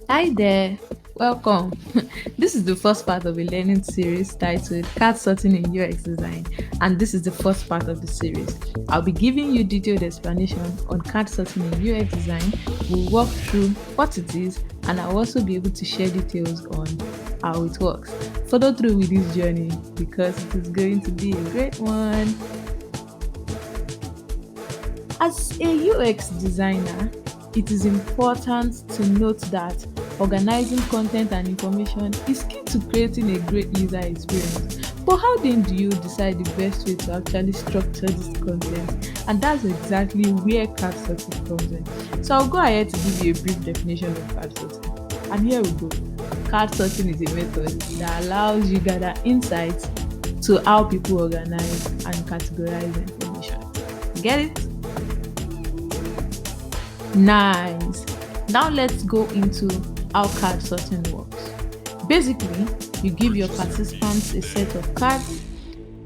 Hi there, welcome. This is the first part of a learning series titled Card Sorting in UX Design, and this is the first part of the series. I'll be giving you detailed explanation on card sorting in UX design. We'll walk through what it is, and I'll also be able to share details on how it works. Follow through with this journey because it is going to be a great one. As a UX designer, it is important to note that organizing content and information is key to creating a great user experience. But how then do you decide the best way to actually structure this content? And that's exactly where card sorting comes in. So I'll go ahead to give you a brief definition of card sorting. And here we go. Card sorting is a method that allows you gather insights to how people organize and categorize information. Get it? Nice. Now let's go into how card sorting works. Basically, you give your participants a set of cards,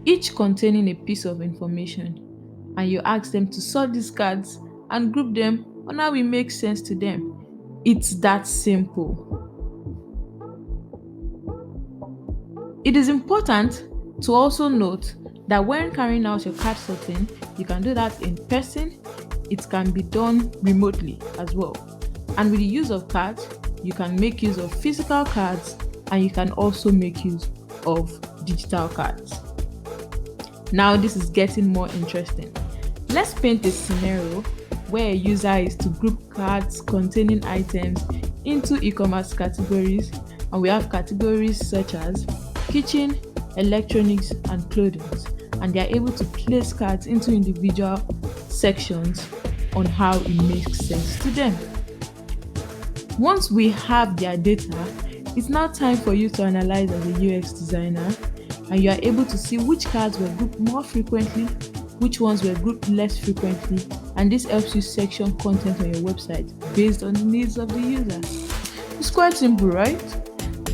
each containing a piece of information, and you ask them to sort these cards and group them on how it makes sense to them. It's that simple. It is important to also note that when carrying out your card sorting, you can do that in person, it can be done remotely as well. And with the use of cards, you can make use of physical cards and you can also make use of digital cards. Now, this is getting more interesting. Let's paint a scenario where a user is to group cards containing items into e-commerce categories, and we have categories such as kitchen, electronics, and clothing, and they are able to place cards into individual sections on how it makes sense to them. Once we have their data, it's now time for you to analyze as a UX designer, and you are able to see which cards were grouped more frequently, which ones were grouped less frequently, and this helps you section content on your website based on the needs of the user. It's quite simple, right?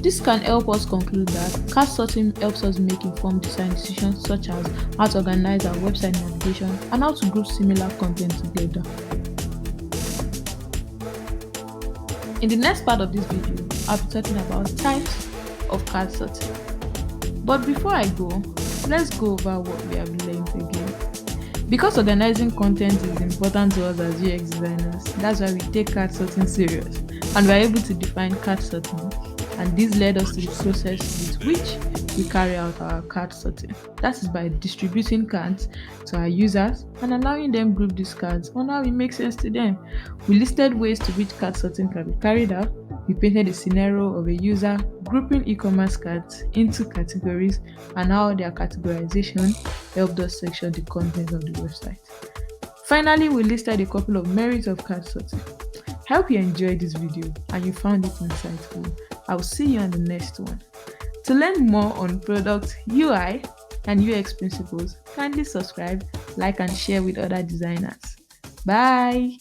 This can help us conclude that card sorting helps us make informed design decisions such as how to organize our website navigation and how to group similar content together. In the next part of this video, I'll be talking about types of card sorting. But before I go, let's go over what we have learned again. Because organizing content is important to us as UX designers, that's why we take card sorting serious and we're able to define card sorting, and this led us to the process with which we carry out our card sorting. That is by distributing cards to our users and allowing them group these cards on how it makes sense to them. We listed ways to which card sorting can be carried out. We painted a scenario of a user grouping e-commerce cards into categories and how their categorization helped us section the content of the website. Finally, we listed a couple of merits of card sorting. I hope you enjoyed this video and you found it insightful. I'll see you on the next one. To learn more on product UI and UX principles, kindly subscribe, like, and share with other designers. Bye!